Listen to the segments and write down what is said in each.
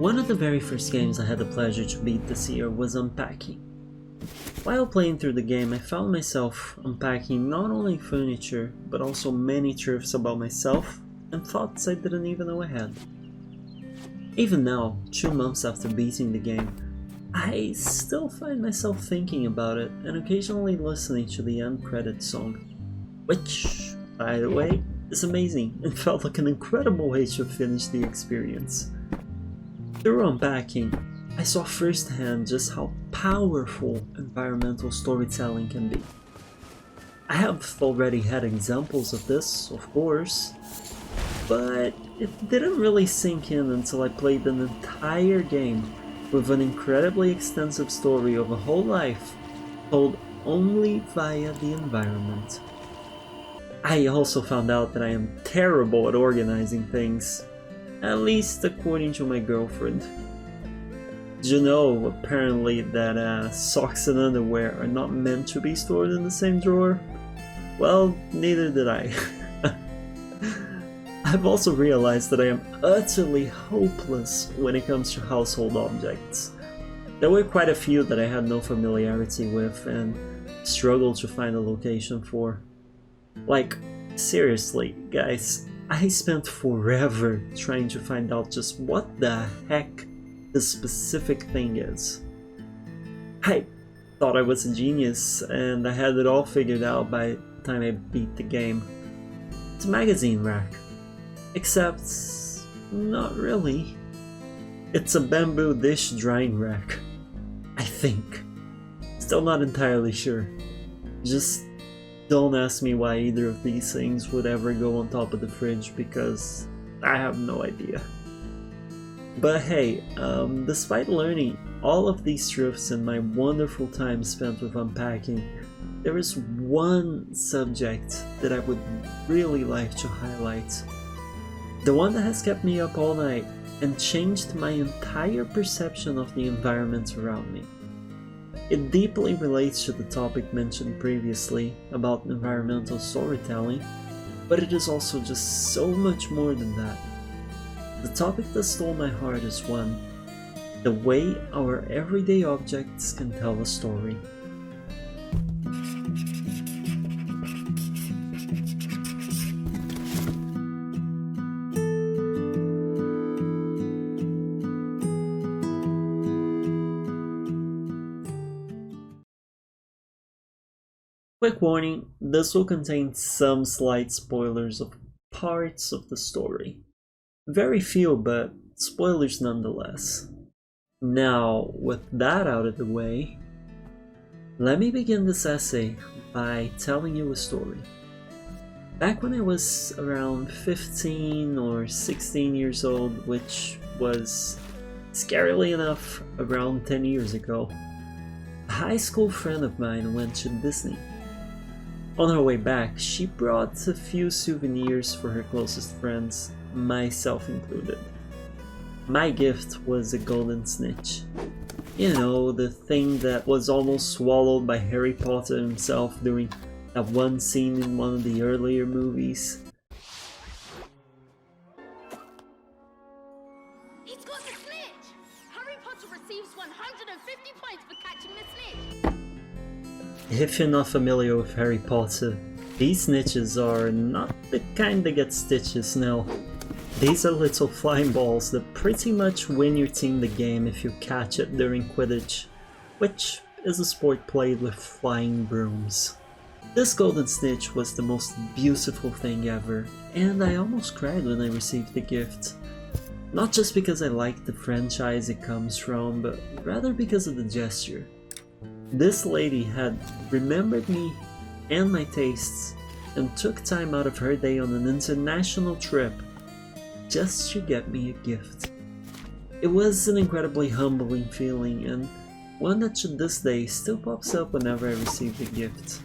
One of the very first games I had the pleasure to beat this year was Unpacking. While playing through the game, I found myself unpacking not only furniture, but also many truths about myself and thoughts I didn't even know I had. Even now, 2 months after beating the game, I still find myself thinking about it and occasionally listening to the end credits song, which, by the way, is amazing and felt like an incredible way to finish the experience. Through Unpacking, I saw firsthand just how powerful environmental storytelling can be. I have already had examples of this, of course, but it didn't really sink in until I played an entire game with an incredibly extensive story of a whole life told only via the environment. I also found out that I am terrible at organizing things, at least according to my girlfriend. Did you know, apparently, that socks and underwear are not meant to be stored in the same drawer? Well, neither did I. I've also realized that I am utterly hopeless when it comes to household objects. There were quite a few that I had no familiarity with and struggled to find a location for. Like, seriously, guys, I spent forever trying to find out just what the heck this specific thing is. I thought I was a genius and I had it all figured out by the time I beat the game. It's a magazine rack. Except, not really. It's a bamboo dish drying rack. I think. Still not entirely sure. Just don't ask me why either of these things would ever go on top of the fridge, because I have no idea. But hey, despite learning all of these truths in my wonderful time spent with Unpacking, there is one subject that I would really like to highlight. The one that has kept me up all night and changed my entire perception of the environment around me. It deeply relates to the topic mentioned previously about environmental storytelling, but it is also just so much more than that. The topic that stole my heart is one: the way our everyday objects can tell a story. Quick warning, this will contain some slight spoilers of parts of the story. Very few, but spoilers nonetheless. Now, with that out of the way, let me begin this essay by telling you a story. Back when I was around 15 or 16 years old, which was, scarily enough, around 10 years ago, a high school friend of mine went to Disney. On her way back, she brought a few souvenirs for her closest friends, myself included. My gift was a golden snitch. You know, the thing that was almost swallowed by Harry Potter himself during that one scene in one of the earlier movies. He's got the snitch! Harry Potter receives 150 points for catching the snitch! If you're not familiar with Harry Potter, these snitches are not the kind that get stitches, no. These are little flying balls that pretty much win your team the game if you catch it during Quidditch, which is a sport played with flying brooms. This golden snitch was the most beautiful thing ever, and I almost cried when I received the gift. Not just because I liked the franchise it comes from, but rather because of the gesture. This lady had remembered me and my tastes and took time out of her day on an international trip just to get me a gift. It was an incredibly humbling feeling, and one that to this day still pops up whenever I receive a gift.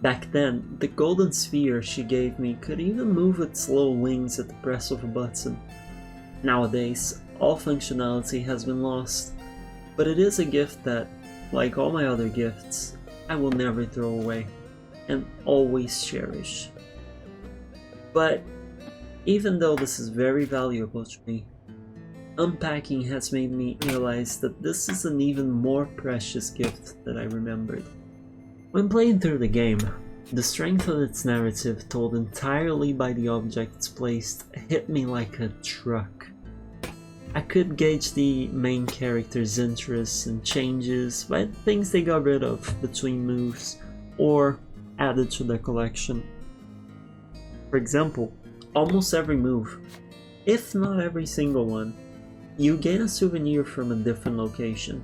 Back then, the golden sphere she gave me could even move its little wings at the press of a button. Nowadays, all functionality has been lost, but it is a gift that, like all my other gifts, I will never throw away and always cherish. But even though this is very valuable to me, Unpacking has made me realize that this is an even more precious gift than I remembered. When playing through the game, the strength of its narrative, told entirely by the objects placed, hit me like a truck. I could gauge the main character's interests and changes by the things they got rid of between moves or added to their collection. For example, almost every move, if not every single one, you gain a souvenir from a different location.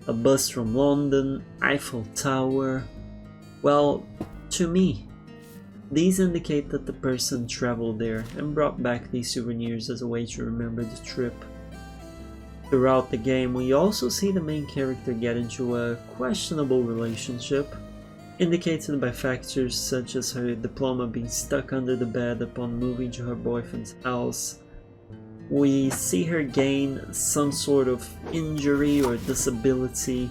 A bus from London, Eiffel Tower. Well, to me, these indicate that the person traveled there and brought back these souvenirs as a way to remember the trip. Throughout the game, we also see the main character get into a questionable relationship, indicated by factors such as her diploma being stuck under the bed upon moving to her boyfriend's house. We see her gain some sort of injury or disability,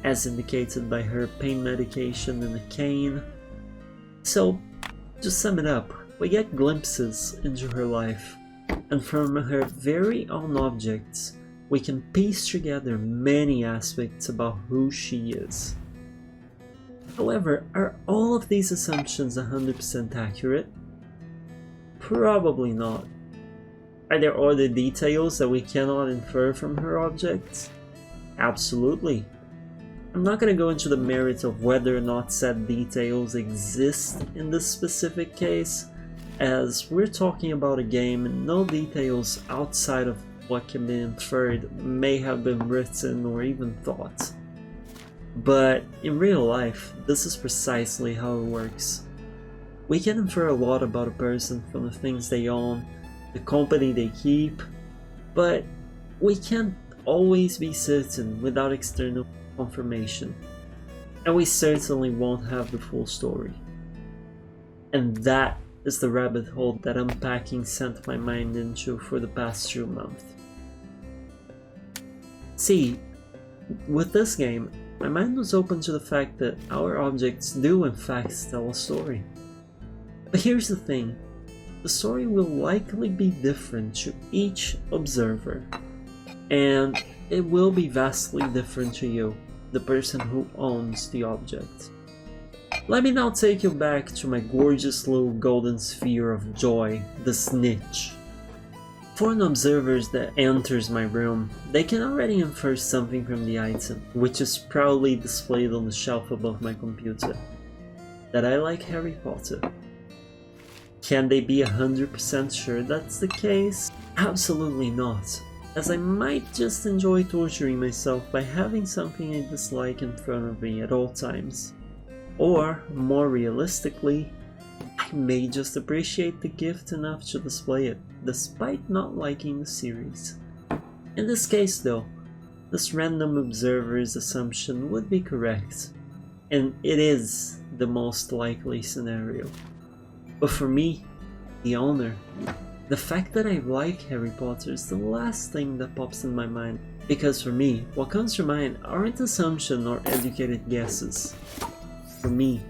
as indicated by her pain medication and a cane. So, to sum it up, we get glimpses into her life, and from her very own objects, we can piece together many aspects about who she is. However, are all of these assumptions 100% accurate? Probably not. Are there other details that we cannot infer from her objects? Absolutely. I'm not going to go into the merits of whether or not said details exist in this specific case, as we're talking about a game and no details outside of what can be inferred may have been written or even thought. But in real life, this is precisely how it works. We can infer a lot about a person from the things they own, the company they keep, but we can't always be certain without external confirmation, and we certainly won't have the full story. And that is the rabbit hole that Unpacking sent my mind into for the past 2 months. See, with this game, my mind was open to the fact that our objects do in fact tell a story. But here's the thing, the story will likely be different to each observer, and it will be vastly different to you, the person who owns the object. Let me now take you back to my gorgeous little golden sphere of joy, the snitch. For an observer that enters my room, they can already infer something from the item, which is proudly displayed on the shelf above my computer. That I like Harry Potter. Can they be 100% sure that's the case? Absolutely not, as I might just enjoy torturing myself by having something I dislike in front of me at all times. Or, more realistically, I may just appreciate the gift enough to display it, despite not liking the series. In this case though, this random observer's assumption would be correct, and it is the most likely scenario. But for me, the owner, the fact that I like Harry Potter is the last thing that pops in my mind, because for me, what comes to mind aren't assumptions or educated guesses. For me,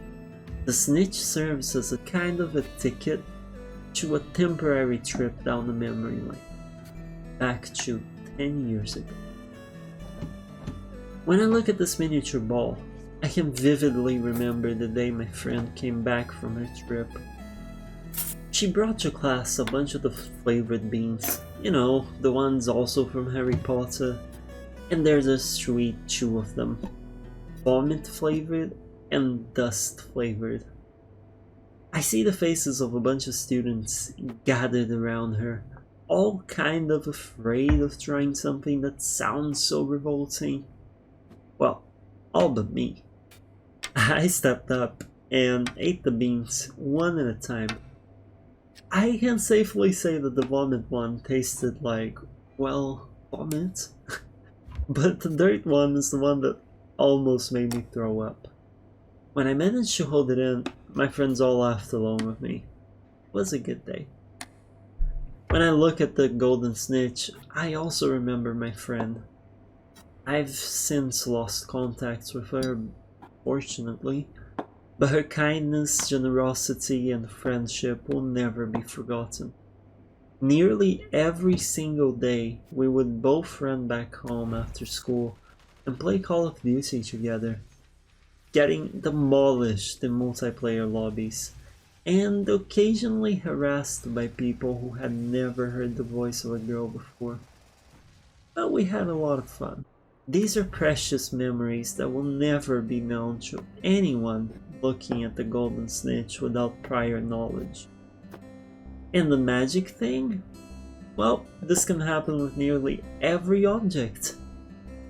the snitch serves as a kind of a ticket to a temporary trip down the memory lane, back to 10 years ago. When I look at this miniature ball, I can vividly remember the day my friend came back from her trip. She brought to class a bunch of the flavored beans, you know, the ones also from Harry Potter, and there's a sweet 2 of them, vomit flavored and dust flavored. I see the faces of a bunch of students gathered around her, all kind of afraid of trying something that sounds so revolting. Well, all but me. I stepped up and ate the beans one at a time. I can safely say that the vomit one tasted like, well, vomit. But the dirt one is the one that almost made me throw up. When I managed to hold it in, my friends all laughed along with me. It was a good day. When I look at the golden snitch, I also remember my friend. I've since lost contact with her, fortunately, but her kindness, generosity, and friendship will never be forgotten. Nearly every single day, we would both run back home after school and play Call of Duty together, getting demolished in multiplayer lobbies, and occasionally harassed by people who had never heard the voice of a girl before. But we had a lot of fun. These are precious memories that will never be known to anyone looking at the Golden Snitch without prior knowledge. And the magic thing? Well, this can happen with nearly every object.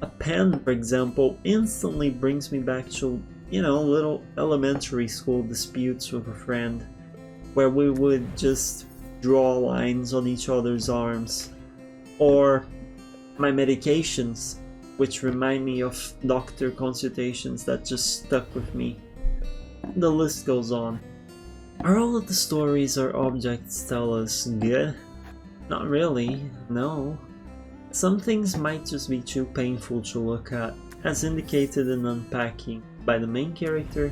A pen, for example, instantly brings me back to, little elementary school disputes with a friend, where we would just draw lines on each other's arms. Or my medications, which remind me of doctor consultations that just stuck with me. The list goes on. Are all of the stories our objects tell us good? Not really, no. Some things might just be too painful to look at, as indicated in Unpacking by the main character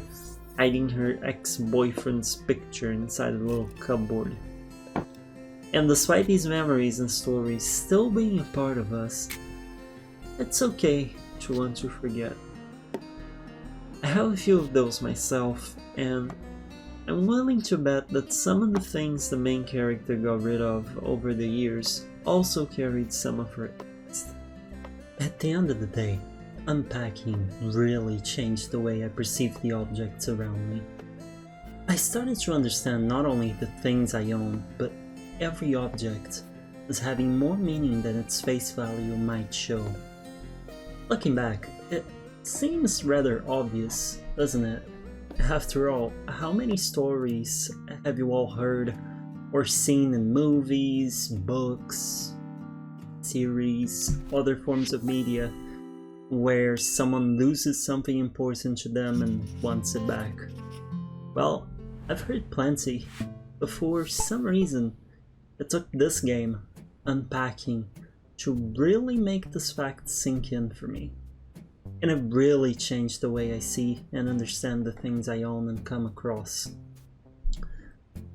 hiding her ex-boyfriend's picture inside a little cupboard. And despite these memories and stories still being a part of us, it's okay to want to forget. I have a few of those myself, and I'm willing to bet that some of the things the main character got rid of over the years also carried some of her angst. At the end of the day, Unpacking really changed the way I perceived the objects around me. I started to understand not only the things I own, but every object as having more meaning than its face value might show. Looking back, it seems rather obvious, doesn't it? After all, how many stories have you all heard or seen in movies, books, series, other forms of media, where someone loses something important to them and wants it back? Well, I've heard plenty, but for some reason, it took this game, Unpacking, to really make this fact sink in for me. And it really changed the way I see and understand the things I own and come across.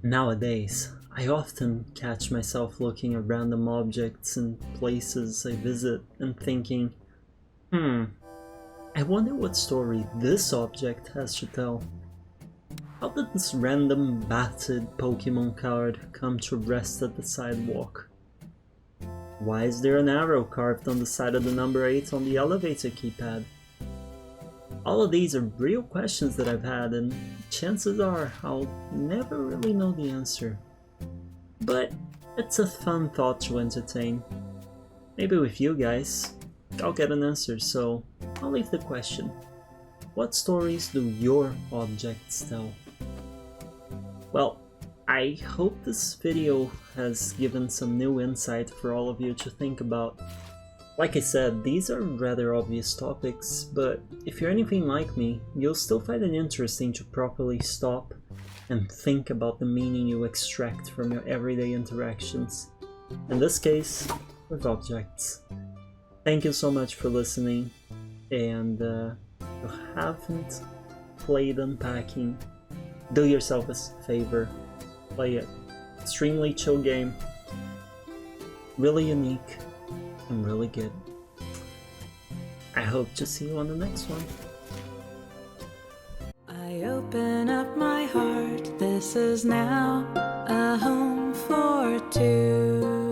Nowadays, I often catch myself looking at random objects and places I visit and thinking, I wonder what story this object has to tell. How did this random battered Pokemon card come to rest at the sidewalk? Why is there an arrow carved on the side of the number 8 on the elevator keypad? All of these are real questions that I've had, and chances are I'll never really know the answer. But it's a fun thought to entertain. Maybe with you guys, I'll get an answer, so I'll leave the question. What stories do your objects tell? Well, I hope this video has given some new insight for all of you to think about. Like I said, these are rather obvious topics, but if you're anything like me, you'll still find it interesting to properly stop and think about the meaning you extract from your everyday interactions. In this case, with objects. Thank you so much for listening, and if you haven't played Unpacking, do yourself a favor, play it. Extremely chill game, really unique, and really good. I hope to see you on the next one. I open up my heart, this is now a home for two.